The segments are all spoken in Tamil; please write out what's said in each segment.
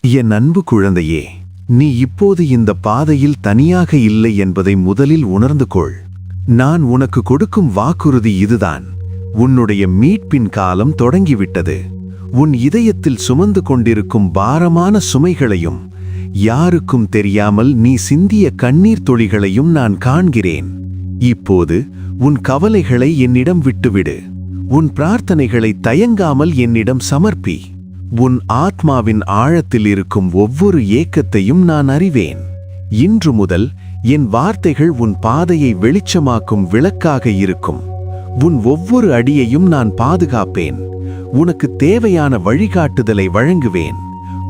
என் அன்பு குழந்தையே, நீ இப்போது இந்த பாதையில் தனியாக இல்லை என்பதை முதலில் உணர்ந்து கொள். நான் உனக்கு கொடுக்கும் வாக்குறுதி இதுதான். உன்னுடைய மீட்பின் காலம் தொடங்கிவிட்டது. உன் இதயத்தில் சுமந்து கொண்டிருக்கும் பாரமான சுமைகளையும் யாருக்கும் தெரியாமல் நீ சிந்திய கண்ணீர் துளிகளையும் நான் காண்கிறேன். இப்போது உன் கவலைகளை என்னிடம் விட்டுவிடு. உன் பிரார்த்தனைகளை தயங்காமல் என்னிடம் சமர்ப்பி. உன் ஆத்மாவின் ஆழத்தில் இருக்கும் ஒவ்வொரு ஏக்கத்தையும் நான் அறிவேன். இன்று முதல் என் வார்த்தைகள் உன் பாதையை வெளிச்சமாக்கும் விளக்காக இருக்கும். உன் ஒவ்வொரு அடியையும் நான் பாதுகாப்பேன். உனக்கு தேவையான வழிகாட்டுதலை வழங்குவேன்.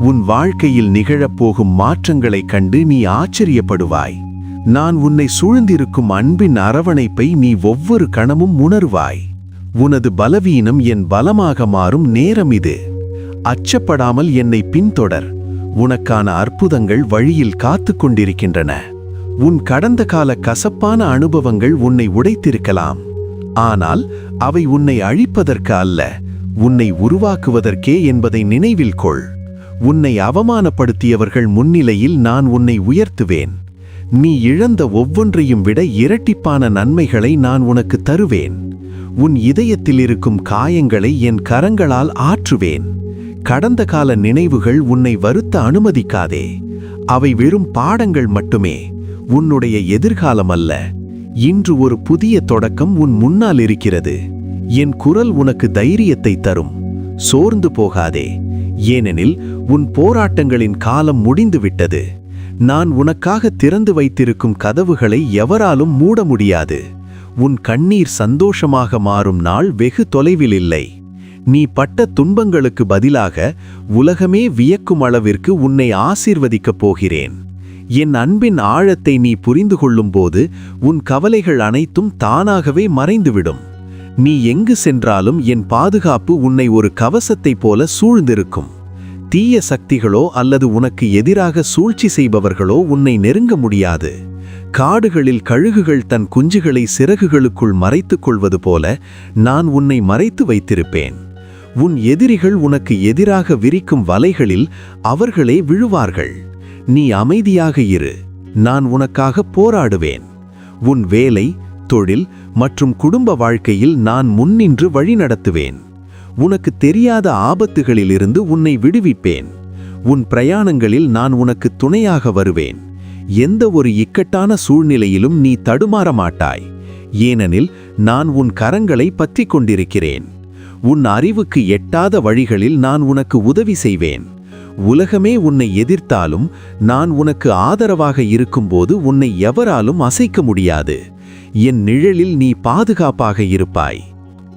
உன் வாழ்க்கையில் நிகழப்போகும் மாற்றங்களைக் கண்டு நீ ஆச்சரியப்படுவாய். நான் உன்னை சூழ்ந்திருக்கும் அன்பின் அரவணைப்பை நீ ஒவ்வொரு கணமும் உணர்வாய். உனது பலவீனம் என் பலமாக மாறும் நேரம் இது. அச்சப்படாமல் என்னை பின்தொடர். உனக்கான அற்புதங்கள் வழியில் காத்துக் கொண்டிருக்கின்றன. உன் கடந்த கால கசப்பான அனுபவங்கள் உன்னை உடைத்திருக்கலாம். ஆனால் அவை உன்னை அழிப்பதற்கு அல்ல, உன்னை உருவாக்குவதற்கே என்பதை நினைவில் கொள். உன்னை அவமானப்படுத்தியவர்கள் முன்னிலையில் நான் உன்னை உயர்த்துவேன். நீ இழந்த ஒவ்வொன்றையும் விட இரட்டிப்பான நன்மைகளை நான் உனக்கு தருவேன். உன் இதயத்தில் இருக்கும் காயங்களை என் கரங்களால் ஆற்றுவேன். கடந்த கால நினைவுகள் உன்னை வருத்த அனுமதிக்காதே. அவை வெறும் பாடங்கள் மட்டுமே, உன்னுடைய எதிர்காலம் அல்ல. இன்று ஒரு புதிய தொடக்கம் உன் முன்னால் இருக்கிறது. என் குரல் உனக்கு தைரியத்தை தரும். சோர்ந்து போகாதே, ஏனெனில் உன் போராட்டங்களின் காலம் முடிந்துவிட்டது. நான் உனக்காக திறந்து வைத்திருக்கும் கதவுகளை எவராலும் மூட முடியாது. உன் கண்ணீர் சந்தோஷமாக மாறும் நாள் வெகு தொலைவில் இல்லை. நீ பட்ட துன்பங்களுக்கு பதிலாக உலகமே வியக்கும் அளவிற்கு உன்னை ஆசீர்வதிக்கப் போகிறேன். என் அன்பின் ஆழத்தை நீ புரிந்து கொள்ளும்போது உன் கவலைகள் அனைத்தும் தானாகவே மறைந்துவிடும். நீ எங்கு சென்றாலும் என் பாதுகாப்பு உன்னை ஒரு கவசத்தைப் போல சூழ்ந்திருக்கும். தீய சக்திகளோ அல்லது உனக்கு எதிராக சூழ்ச்சி செய்பவர்களோ உன்னை நெருங்க முடியாது. காடுகளில் கழுகுகள் தன் குஞ்சுகளை சிறகுகளுக்குள் மறைத்துக் கொள்வது போல நான் உன்னை மறைத்து வைத்திருப்பேன். உன் எதிரிகள் உனக்கு எதிராக விரிக்கும் வலைகளில் அவர்களே விழுவார்கள். நீ அமைதியாக இரு, நான் உனக்காக போராடுவேன். உன் வேலை, தொழில் மற்றும் குடும்ப வாழ்க்கையில் நான் முன்னின்று வழிநடத்துவேன். உனக்கு தெரியாத ஆபத்துகளிலிருந்து உன்னை விடுவிப்பேன். உன் பிரயாணங்களில் நான் உனக்கு துணையாக வருவேன். எந்த ஒரு இக்கட்டான சூழ்நிலையிலும் நீ தடுமாற மாட்டாய், ஏனெனில் நான் உன் கரங்களை பற்றிக் கொண்டிருக்கிறேன். உன் அறிவுக்கு எட்டாத வழிகளில் நான் உனக்கு உதவி செய்வேன். உலகமே உன்னை எதிர்த்தாலும் நான் உனக்கு ஆதரவாக இருக்கும்போது உன்னை எவராலும் அசைக்க முடியாது. என் நிழலில் நீ பாதுகாப்பாக இருப்பாய்.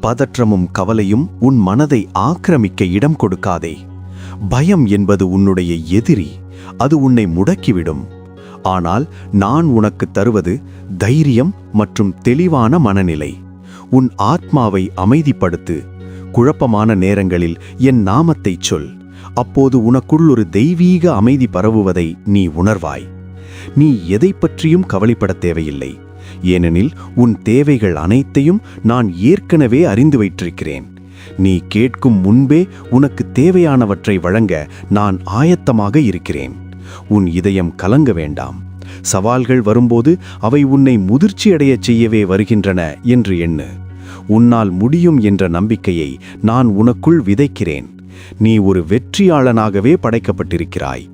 பதற்றமும் கவலையும் உன் மனதை ஆக்கிரமிக்க இடம் கொடுக்காதே. பயம் என்பது உன்னுடைய எதிரி, அது உன்னை முடக்கிவிடும். ஆனால் நான் உனக்கு தருவது தைரியம் மற்றும் தெளிவான மனநிலை. உன் ஆத்மாவை அமைதிப்படுத்து. குழப்பமான நேரங்களில் என் நாமத்தைச் சொல். அப்போது உனக்குள் ஒரு தெய்வீக அமைதி பரவுவதை நீ உணர்வாய். நீ எதை பற்றியும் கவலைப்பட தேவையில்லை, ஏனெனில் உன் தேவைகள் அனைத்தையும் நான் ஏற்கனவே அறிந்து வைத்திருக்கிறேன். நீ கேட்கும் முன்பே உனக்கு தேவையானவற்றை வழங்க நான் ஆயத்தமாக இருக்கிறேன். உன் இதயம் கலங்க வேண்டாம். சவால்கள் வரும்போது அவை உன்னை முதிர்ச்சியடையச் செய்யவே வருகின்றன என்று எண்ணு. உன்னால் முடியும் என்ற நம்பிக்கையை நான் உனக்குள் விதைக்கிறேன். நீ ஒரு வெற்றியாளனாகவே படைக்கப்பட்டிருக்கிறாய்.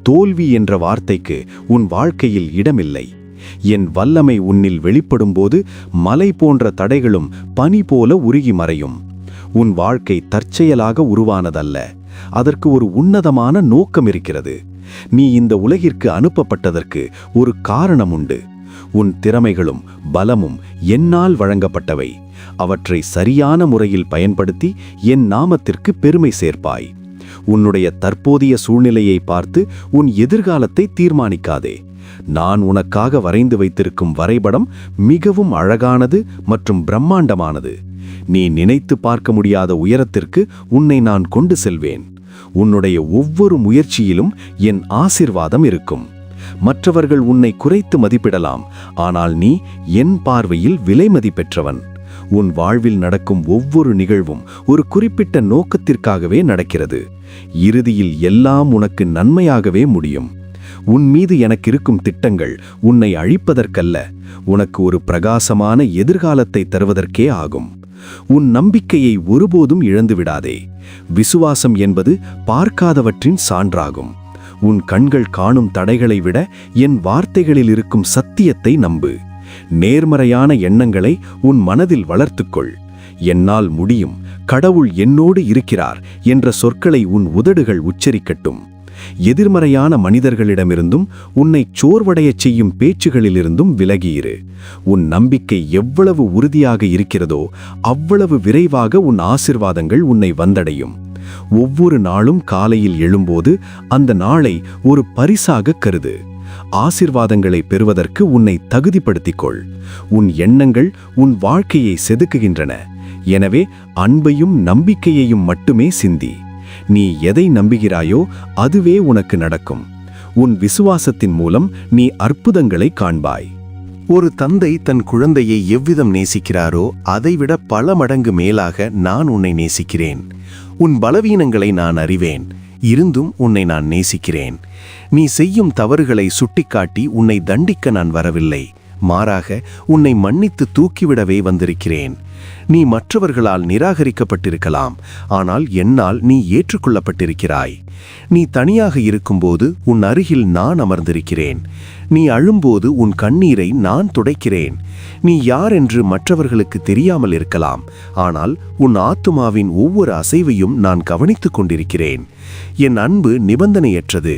தோல்வி என்ற வார்த்தைக்கு உன் வாழ்க்கையில் இடமில்லை. என் வல்லமை உன்னில் வெளிப்படும்போது மலை போன்ற தடைகளும் பனி போல உருகி மறையும். உன் வாழ்க்கை தற்செயலாக உருவானதல்ல, அதற்கு ஒரு உன்னதமான நோக்கம் இருக்கிறது. நீ இந்த உலகிற்கு அனுப்பப்பட்டதற்கு ஒரு காரணம் உண்டு. உன் திறமைகளும் பலமும் என்னால் வழங்கப்பட்டவை. அவற்றை சரியான முறையில் பயன்படுத்தி என் நாமத்திற்கு பெருமை சேர்ப்பாய். உன்னுடைய தற்போதைய சூழ்நிலையை பார்த்து உன் எதிர்காலத்தை தீர்மானிக்காதே. நான் உனக்காக வரைந்து வைத்திருக்கும் வரைபடம் மிகவும் அழகானது மற்றும் பிரம்மாண்டமானது. நீ நினைத்து பார்க்க முடியாத உயரத்திற்கு உன்னை நான் கொண்டு செல்வேன். உன்னுடைய ஒவ்வொரு முயற்சியிலும் என் ஆசீர்வாதம் இருக்கும். மற்றவர்கள் உன்னை குறைத்து மதிப்பிடலாம், ஆனால் நீ என் பார்வையில் விலை மதிப்பெற்றவன். உன் வாழ்வில் நடக்கும் ஒவ்வொரு நிகழ்வும் ஒரு குறிப்பிட்ட நோக்கத்திற்காகவே நடக்கிறது. இறுதியில் எல்லாம் உனக்கு நன்மையாகவே முடியும். உன் மீது எனக்கு இருக்கும் திட்டங்கள் உன்னை அழிப்பதற்கல்ல, உனக்கு ஒரு பிரகாசமான எதிர்காலத்தை தருவதற்கே ஆகும். உன் நம்பிக்கையை ஒருபோதும் இழந்துவிடாதே. விசுவாசம் என்பது பார்க்காதவற்றின் சான்றாகும். உன் கண்கள் காணும் தடைகளை விட என் வார்த்தைகளில் இருக்கும் சத்தியத்தை நம்பு. நேர்மறையான எண்ணங்களை உன் மனதில் வளர்த்துக்கொள். என்னால் முடியும், கடவுள் என்னோடு இருக்கிறார் என்ற சொற்களை உன் உதடுகள் உச்சரிக்கட்டும். எதிர்மறையான மனிதர்களிடமிருந்தும் உன்னை சோர்வடையச் செய்யும் பேச்சுகளிலிருந்தும் விலகியிரு. உன் நம்பிக்கை எவ்வளவு உறுதியாக இருக்கிறதோ அவ்வளவு விரைவாக உன் ஆசிர்வாதங்கள் உன்னை வந்தடையும். ஒவ்வொரு நாளும் காலையில் எழும்போது அந்த நாளை ஒரு பரிசாக கருது. ஆசிர்வாதங்களை பெறுவதற்கு உன்னை தகுதிப்படுத்திக்கொள். உன் எண்ணங்கள் உன் வாழ்க்கையை செதுக்குகின்றன. எனவே அன்பையும் நம்பிக்கையையும் மட்டுமே சிந்தி. நீ எதை நம்புகிறாயோ அதுவே உனக்கு நடக்கும். உன் விசுவாசத்தின் மூலம் நீ அற்புதங்களை காண்பாய். ஒரு தந்தை தன் குழந்தையை எவ்விதம் நேசிக்கிறாரோ அதைவிட பல மடங்கு மேலாக நான் உன்னை நேசிக்கிறேன். உன் பலவீனங்களை நான் அறிவேன், இருந்தும் உன்னை நான் நேசிக்கிறேன். நீ செய்யும் தவறுகளை சுட்டிக்காட்டி உன்னை தண்டிக்க நான் வரவில்லை, மாறாக உன்னை மன்னித்து தூக்கிவிடவே வந்திருக்கிறேன். நீ மற்றவர்களால் நிராகரிக்கப்பட்டிருக்கலாம், ஆனால் என்னால் நீ ஏற்றுக்கொள்ளப்பட்டிருக்கிறாய். நீ தனியாக இருக்கும்போது உன் அருகில் நான் அமர்ந்திருக்கிறேன். நீ அழும்போது உன் கண்ணீரை நான் துடைக்கிறேன். நீ யார் என்று மற்றவர்களுக்கு தெரியாமல் இருக்கலாம், ஆனால் உன் ஆத்துமாவின் ஒவ்வொரு அசைவையும் நான் கவனித்துக் கொண்டிருக்கிறேன். என் அன்பு நிபந்தனையற்றது.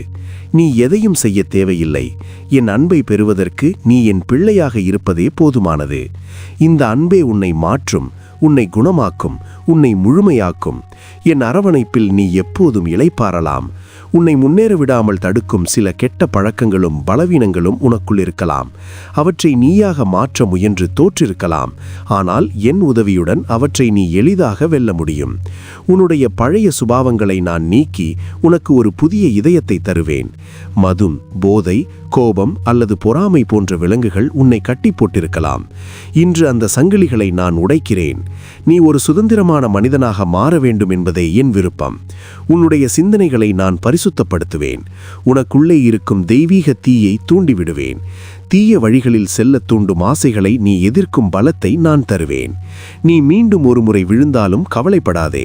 நீ எதையும் செய்ய தேவையில்லை. என் அன்பை பெறுவதற்கு நீ என் பிள்ளையாக இருப்பதே போதுமானது. இந்த அன்பே உன்னை மாற்றும், உன்னை குணமாக்கும், உன்னை முழுமையாக்கும். என் அரவணைப்பில் நீ எப்போதும் இளைப்பாறலாம். உன்னை முன்னேற விடாமல் தடுக்கும் சில கெட்ட பழக்கங்களும் பலவீனங்களும் உனக்குள் இருக்கலாம். அவற்றை நீயாக மாற்ற முயன்று தோற்றிருக்கலாம், ஆனால் என் உதவியுடன் அவற்றை நீ எளிதாக வெல்ல முடியும். உன்னுடைய பழைய சுபாவங்களை நான் நீக்கி உனக்கு ஒரு புதிய இதயத்தை தருவேன். மதும், போதை, கோபம் அல்லது பொறாமை போன்ற விலங்குகள் உன்னை கட்டி போட்டிருக்கலாம். இன்று அந்த சங்கிலிகளை நான் உடைக்கிறேன். நீ ஒரு சுதந்திரமான மனிதனாக மாற வேண்டும் என்பதே என் விருப்பம். உன்னுடைய சிந்தனைகளை நான் பரிசுத்தப்படுத்துவேன். உனக்குள்ளே இருக்கும் தெய்வீக தீயை தூண்டிவிடுவேன். தீய வழிகளில் செல்ல தூண்டும் ஆசைகளை நீ எதிர்க்கும் பலத்தை நான் தருவேன். நீ மீண்டும் ஒரு முறை விழுந்தாலும் கவலைப்படாதே,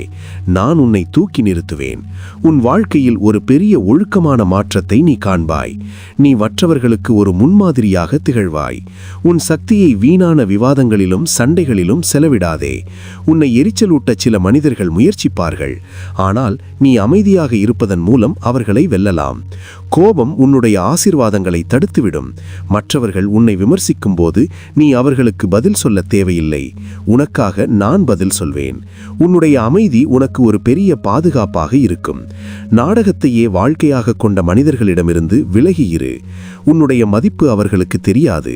நான் உன்னை தூக்கி நிறுத்துவேன். உன் வாழ்க்கையில் ஒரு பெரிய ஒழுக்கமான மாற்றத்தை நீ காண்பாய். நீ மற்றவர்களுக்கு ஒரு முன்மாதிரியாக திகழ்வாய். உன் சக்தியை வீணான விவாதங்களிலும் சண்டைகளிலும் செலவிடாதே. உன்னை எரிச்சலூட்ட சில மனிதர்கள் முயற்சிப்பார்கள், ஆனால் நீ அமைதியாக இருப்பதன் மூலம் அவர்களை வெல்லலாம். கோபம் உன்னுடைய ஆசீர்வாதங்களை தடுத்துவிடும். மற்றவர்கள் உன்னை விமர்சிக்கும் போது நீ அவர்களுக்கு பதில் சொல்ல தேவையில்லை, உனக்காக நான் பதில் சொல்வேன். உன்னுடைய அமைதி உனக்கு ஒரு பெரிய பாதுகாப்பாக இருக்கும். நாடகத்தையே வாழ்க்கையாக கொண்ட மனிதர்களிடமிருந்து விலகியிரு. உன்னுடைய மதிப்பு அவர்களுக்கு தெரியாது.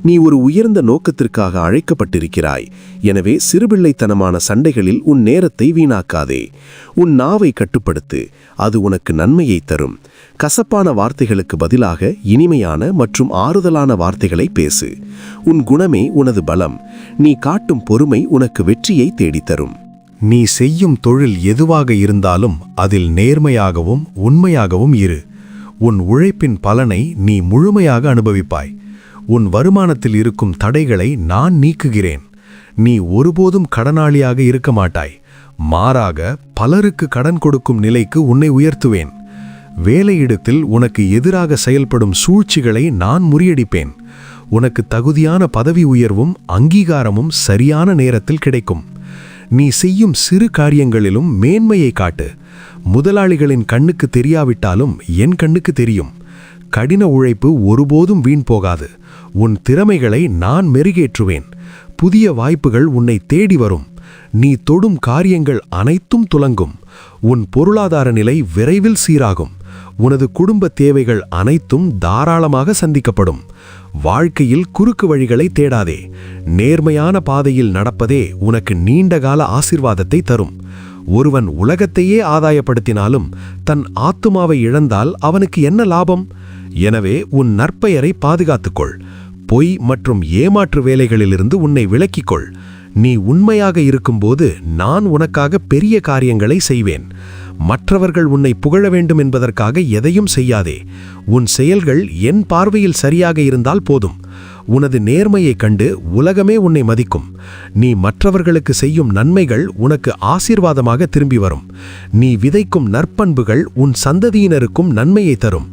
நீ ஒரு உயர்ந்த நோக்கத்திற்காக அழைக்கப்பட்டிருக்கிறாய். எனவே சிறுபிள்ளைத்தனமான சண்டைகளில் உன் நேரத்தை வீணாக்காதே. உன் நாவை கட்டுப்படுத்து, அது உனக்கு நன்மையை தரும். கசப்பான வார்த்தைகளுக்கு பதிலாக இனிமையான மற்றும் ஆறுதலான வார்த்தைகளை பேசு. உன் குணமே உனது பலம். நீ காட்டும் பொறுமை உனக்கு வெற்றியை தேடித்தரும். நீ செய்யும் தொழில் எதுவாக இருந்தாலும் அதில் நேர்மையாகவும் உண்மையாகவும் இரு. உன் உழைப்பின் பலனை நீ முழுமையாக அனுபவிப்பாய். உன் வருமானத்தில் இருக்கும் தடைகளை நான் நீக்குகிறேன். நீ ஒருபோதும் கடனாளியாக இருக்க மாட்டாய். மாறாக பலருக்கு கடன் கொடுக்கும் நிலைக்கு உன்னை உயர்த்துவேன். வேலையிடத்தில் உனக்கு எதிராக செயல்படும் சூழ்ச்சிகளை நான் முறியடிப்பேன். உனக்கு தகுதியான பதவி உயர்வும் அங்கீகாரமும் சரியான நேரத்தில் கிடைக்கும். நீ செய்யும் சிறு காரியங்களிலும் மேன்மையை காட்டு. முதலாளிகளின் கண்ணுக்கு தெரியாவிட்டாலும் என் கண்ணுக்கு தெரியும். கடின உழைப்பு ஒருபோதும் வீண் போகாது. உன் திறமைகளை நான் மெருகேற்றுவேன். புதிய வாய்ப்புகள் உன்னை தேடி வரும். நீ தொடும் காரியங்கள் அனைத்தும் துலங்கும். உன் பொருளாதார நிலை விரைவில் சீராகும். உனது குடும்ப தேவைகள் அனைத்தும் தாராளமாக சந்திக்கப்படும். வாழ்க்கையில் குறுக்கு வழிகளை தேடாதே. நேர்மையான பாதையில் நடப்பதே உனக்கு நீண்டகால ஆசீர்வாதத்தை தரும். ஒருவன் உலகத்தையே ஆதாயப்படுத்தினாலும் தன் ஆத்துமாவை இழந்தால் அவனுக்கு என்ன லாபம்? எனவே உன் நற்பெயரை பாதுகாத்துக்கொள். பொய் மற்றும் ஏமாற்று வேலைகளிலிருந்து உன்னை விலக்கிக்கொள். நீ உண்மையாக இருக்கும்போது நான் உனக்காக பெரிய காரியங்களை செய்வேன். மற்றவர்கள் உன்னை புகழ வேண்டும் என்பதற்காக எதையும் செய்யாதே. உன் செயல்கள் என் பார்வையில் சரியாக இருந்தால் போதும். உனது நேர்மையைக் கண்டு உலகமே உன்னை மதிக்கும். நீ மற்றவர்களுக்கு செய்யும் நன்மைகள் உனக்கு ஆசீர்வாதமாக திரும்பி வரும். நீ விதைக்கும் நற்பண்புகள் உன் சந்ததியினருக்கும் நன்மையை தரும்.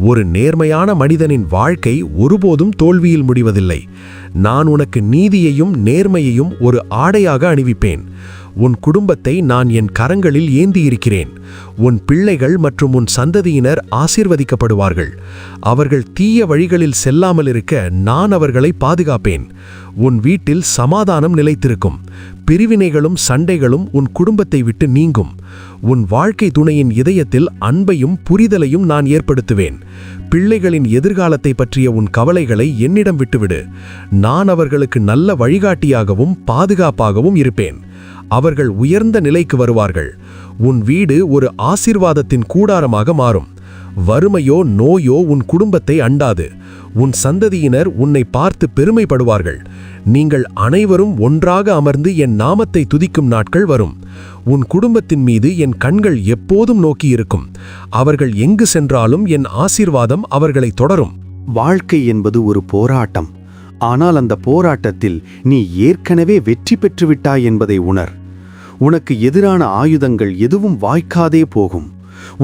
ஒரு நேர்மையான மனிதனின் வாழ்க்கை ஒருபோதும் தோல்வியில் முடிவதில்லை. நான் உனக்கு நீதியையும் நேர்மையையும் ஒரு ஆடையாக அணிவிப்பேன். உன் குடும்பத்தை நான் என் கரங்களில் ஏந்தியிருக்கிறேன். உன் பிள்ளைகள் மற்றும் உன் சந்ததியினர் ஆசீர்வதிக்கப்படுவார்கள். அவர்கள் தீய வழிகளில் செல்லாமல் இருக்க நான் அவர்களை பாதுகாப்பேன். உன் வீட்டில் சமாதானம் நிலைத்திருக்கும். பிரிவினைகளும் சண்டைகளும் உன் குடும்பத்தை விட்டு நீங்கும். உன் வாழ்க்கை துணையின் இதயத்தில் அன்பையும் புரிதலையும் நான் ஏற்படுத்துவேன். பிள்ளைகளின் எதிர்காலத்தை பற்றிய உன் கவலைகளை என்னிடம் விட்டுவிடு. நான் அவர்களுக்கு நல்ல வழிகாட்டியாகவும் பாதுகாப்பாகவும் இருப்பேன். அவர்கள் உயர்ந்த நிலைக்கு வருவார்கள். உன் வீடு ஒரு ஆசீர்வாதத்தின் கூடாரமாக மாறும். வறுமையோ நோயோ உன் குடும்பத்தை அண்டாது. உன் சந்ததியினர் உன்னை பார்த்து பெருமைப்படுவார்கள். நீங்கள் அனைவரும் ஒன்றாக அமர்ந்து என் நாமத்தை துதிக்கும் நாட்கள் வரும். உன் குடும்பத்தின் மீது என் கண்கள் எப்போதும் நோக்கியிருக்கும். அவர்கள் எங்கு சென்றாலும் என் ஆசீர்வாதம் அவர்களை தொடரும். வாழ்க்கை என்பது ஒரு போராட்டம். ஆனால் அந்த போராட்டத்தில் நீ ஏற்கனவே வெற்றி பெற்றுவிட்டாய் என்பதை உணர். உனக்கு எதிரான ஆயுதங்கள் எதுவும் வாய்க்காதே போகும்.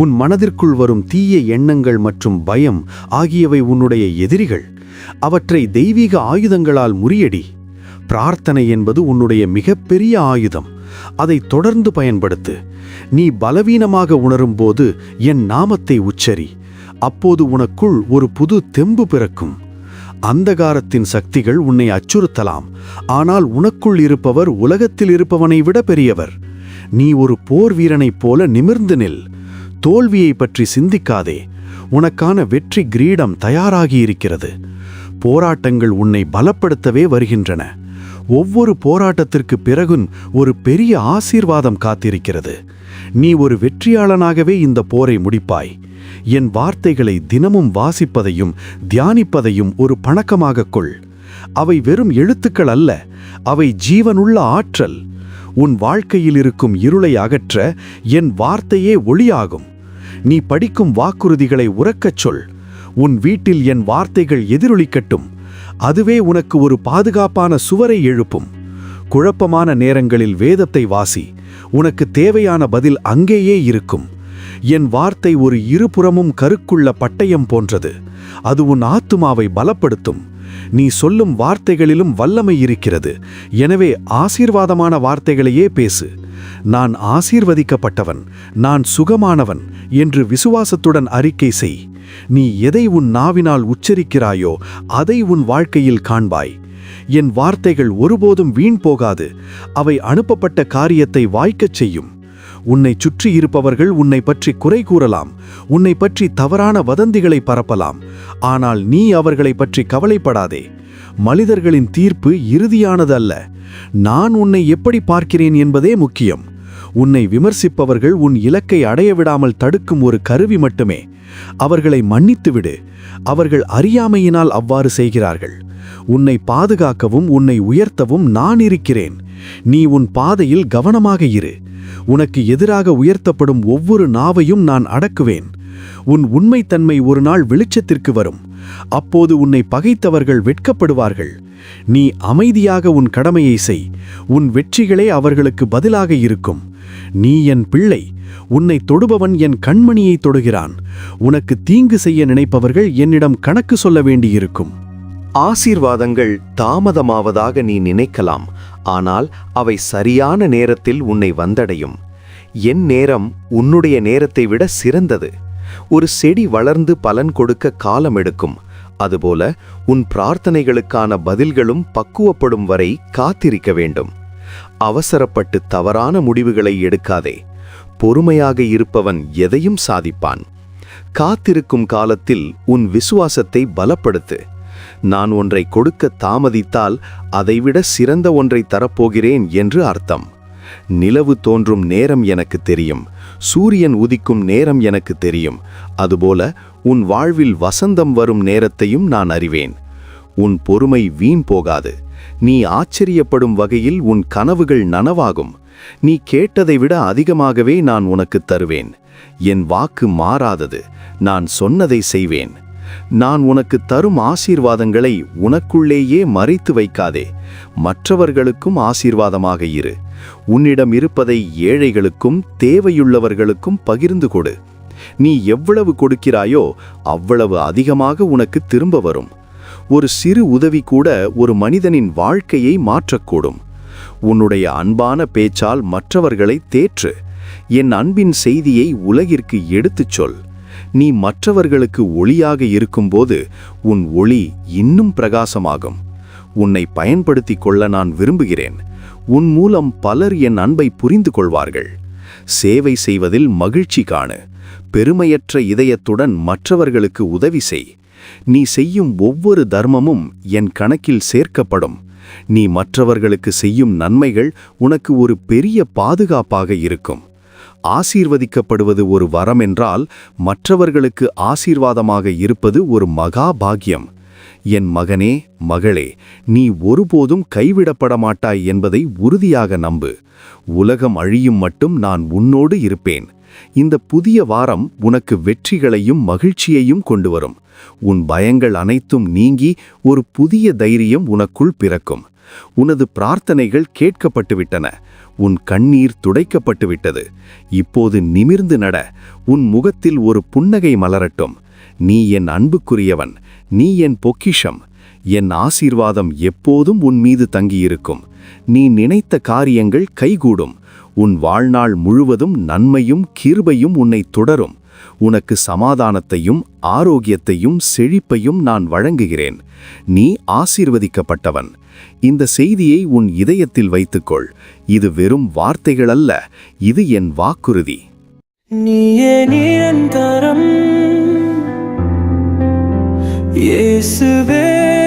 உன் மனதிற்குள் வரும் தீய எண்ணங்கள் மற்றும் பயம் ஆகியவை உன்னுடைய எதிரிகள். அவற்றை தெய்வீக ஆயுதங்களால் முறியடி. பிரார்த்தனை என்பது உன்னுடைய மிகப்பெரிய ஆயுதம். அதை தொடர்ந்து பயன்படுத்து. நீ பலவீனமாக உணரும்போது என் நாமத்தை உச்சரி. அப்போது உனக்குள் ஒரு புது தெம்பு பிறக்கும். அந்தகாரத்தின் சக்திகள் உன்னை அச்சுறுத்தலாம். ஆனால் உனக்குள் இருப்பவர் உலகத்தில் இருப்பவனை விட பெரியவர். நீ ஒரு போர் வீரனைப் போல நிமிர்ந்து நில். தோல்வியை பற்றி சிந்திக்காதே. உனக்கான வெற்றி கிரீடம் தயாராகியிருக்கிறது. போராட்டங்கள் உன்னை பலப்படுத்தவே வருகின்றன. ஒவ்வொரு போராட்டத்திற்கு பிறகும் ஒரு பெரிய ஆசீர்வாதம் காத்திருக்கிறது. நீ ஒரு வெற்றியாளனாகவே இந்த போரை முடிப்பாய். என் வார்த்தைகளை தினமும் வாசிப்பதையும் தியானிப்பதையும் ஒரு பழக்கமாகக் கொள். அவை வெறும் எழுத்துக்கள் அல்ல, அவை ஜீவனுள்ள ஆற்றல். உன் வாழ்க்கையில் இருக்கும் இருளை அகற்ற என் வார்த்தையே ஒளியாகும். நீ படிக்கும் வாக்குறுதிகளை உரக்கச் சொல். உன் வீட்டில் என் வார்த்தைகள் எதிரொலிக்கட்டும். அதுவே உனக்கு ஒரு பாதுகாப்பான சுவரை எழுப்பும். குழப்பமான நேரங்களில் வேதத்தை வாசி. உனக்கு தேவையான பதில் அங்கேயே இருக்கும். என் வார்த்தை ஒரு இருபுறமும் கருக்குள்ள பட்டயம் போன்றது. அது உன் ஆத்துமாவை பலப்படுத்தும். நீ சொல்லும் வார்த்தைகளிலும் வல்லமை இருக்கிறது. எனவே ஆசீர்வாதமான வார்த்தைகளையே பேசு. நான் ஆசீர்வதிக்கப்பட்டவன், நான் சுகமானவன் என்று விசுவாசத்துடன் அறிக்கை செய். நீ எதை உன் நாவினால் உச்சரிக்கிறாயோ அதை உன் வாழ்க்கையில் காண்பாய். என் வார்த்தைகள் ஒருபோதும் வீண் போகாது. அவை அனுப்பப்பட்ட காரியத்தை வாய்க்கச் செய்யும். உன்னை சுற்றி இருப்பவர்கள் உன்னை பற்றி குறை கூறலாம். உன்னை பற்றி தவறான வதந்திகளை பரப்பலாம். ஆனால் நீ அவர்களை பற்றி கவலைப்படாதே. மனிதர்களின் தீர்ப்பு இறுதியானது அல்ல. நான் உன்னை எப்படி பார்க்கிறேன் என்பதே முக்கியம். உன்னை விமர்சிப்பவர்கள் உன் இலக்கை அடைய விடாமல் தடுக்கும் ஒரு கருவி மட்டுமே. அவர்களை மன்னித்துவிடு. அவர்கள் அறியாமையினால் அவ்வாறு செய்கிறார்கள். உன்னை பாதுகாக்கவும் உன்னை உயர்த்தவும் நான் இருக்கிறேன். நீ உன் பாதையில் கவனமாக இரு. உனக்கு எதிராக உயர்த்தப்படும் ஒவ்வொரு நாவையும் நான் அடக்குவேன். உன் உண்மைத்தன்மை ஒரு நாள் வெளிச்சத்திற்கு வரும். அப்போது உன்னை பகைத்தவர்கள் வெட்கப்படுவார்கள். நீ அமைதியாக உன் கடமையை செய். உன் வெற்றிகளே அவர்களுக்கு பதிலாக இருக்கும். நீ என் பிள்ளை. உன்னை தொடுபவன் என் கண்மணியை தொடுகிறான். உனக்கு தீங்கு செய்ய நினைப்பவர்கள் என்னிடம் கணக்கு சொல்ல வேண்டியிருக்கும். ஆசீர்வாதங்கள் தாமதமாவதாக நீ நினைக்கலாம், ஆனால் அவை சரியான நேரத்தில் உன்னை வந்தடையும். என் நேரம் உன்னுடைய நேரத்தை விட சிறந்தது. ஒரு செடி வளர்ந்து பலன் கொடுக்க காலம் எடுக்கும். அதுபோல உன் பிரார்த்தனைகளுக்கான பதில்களும் பக்குவப்படும் வரை காத்திருக்க வேண்டும். அவசரப்பட்டு தவறான முடிவுகளை எடுக்காதே. பொறுமையாக இருப்பவன் எதையும் சாதிப்பான். காத்திருக்கும் காலத்தில் உன் விசுவாசத்தை பலப்படுத்து. நான் ஒன்றை கொடுக்க தாமதித்தால் அதைவிட சிறந்த ஒன்றை தரப்போகிறேன் என்று அர்த்தம். நிலவு தோன்றும் நேரம் எனக்கு தெரியும். சூரியன் உதிக்கும் நேரம் எனக்கு தெரியும். அதுபோல உன் வாழ்வில் வசந்தம் வரும் நேரத்தையும் நான் அறிவேன். உன் பொறுமை வீண் போகாது. நீ ஆச்சரியப்படும் வகையில் உன் கனவுகள் நனவாகும். நீ கேட்டதை விட அதிகமாகவே நான் உனக்கு தருவேன். என் வாக்கு மாறாதது. நான் சொன்னதை செய்வேன். நான் உனக்கு தரும் ஆசீர்வாதங்களை உனக்குள்ளேயே மறைத்து வைக்காதே. மற்றவர்களுக்கும் ஆசீர்வாதமாக இரு. உன்னிடம் இருப்பதை ஏழைகளுக்கும் தேவையுள்ளவர்களுக்கும் பகிர்ந்து கொடு. நீ எவ்வளவு கொடுக்கிறாயோ அவ்வளவு அதிகமாக உனக்கு திரும்ப வரும். ஒரு சிறு உதவி கூட ஒரு மனிதனின் வாழ்க்கையை மாற்றக்கூடும். உன்னுடைய அன்பான பேச்சால் மற்றவர்களை தேற்று. என் அன்பின் செய்தியை உலகிற்கு எடுத்துச் சொல். நீ மற்றவர்களுக்கு ஒளியாக இருக்கும்போது உன் ஒளி இன்னும் பிரகாசமாகும். உன்னை பயன்படுத்திக் கொள்ள நான் விரும்புகிறேன். உன் மூலம் பலர் என் அன்பை புரிந்து கொள்வார்கள். சேவை செய்வதில் மகிழ்ச்சி காணு. பெருமையற்ற இதயத்துடன் மற்றவர்களுக்கு உதவி செய். நீ செய்யும் ஒவ்வொரு தர்மமும் என் கணக்கில் சேர்க்கப்படும். நீ மற்றவர்களுக்கு செய்யும் நன்மைகள் உனக்கு ஒரு பெரிய பாதுகாப்பாக இருக்கும். ஆசீர்வதிக்கப்படுவது ஒரு வரம் என்றால் மற்றவர்களுக்கு ஆசீர்வாதமாக இருப்பது ஒரு மகா பாக்கியம். என் மகனே, மகளே, நீ ஒருபோதும் கைவிடப்பட மாட்டாய் என்பதை உறுதியாக நம்பு. உலகம் அழியும் மட்டும் நான் உன்னோடு இருப்பேன். இந்த புதிய வாரம் உனக்கு வெற்றிகளையும் மகிழ்ச்சியையும் கொண்டு வரும். உன் பயங்கள் அனைத்தும் நீங்கி ஒரு புதிய தைரியம் உனக்குள் பிறக்கும். உனது பிரார்த்தனைகள் கேட்கப்பட்டுவிட்டன. உன் கண்ணீர் துடைக்கப்பட்டுவிட்டது. இப்போது நிமிர்ந்து நட. உன் முகத்தில் ஒரு புன்னகை மலரட்டும். நீ என் அன்புக்குரியவன். நீ என் பொக்கிஷம். என் ஆசீர்வாதம் எப்போதும் உன் மீது தங்கியிருக்கும். நீ நினைத்த காரியங்கள் கைகூடும். உன் வாழ்நாள் முழுவதும் நன்மையும் கிருபையும் உன்னை தொடரும். உனக்கு சமாதானத்தையும் ஆரோக்கியத்தையும் செழிப்பையும் நான் வழங்குகிறேன். நீ ஆசீர்வதிக்கப்பட்டவன். இந்த செய்தியை உன் இதயத்தில் வைத்துக்கொள். இது வெறும் வார்த்தைகள் அல்ல, இது என் வாக்குறுதி. நீயே நிரந்தரம் இயேசுவே.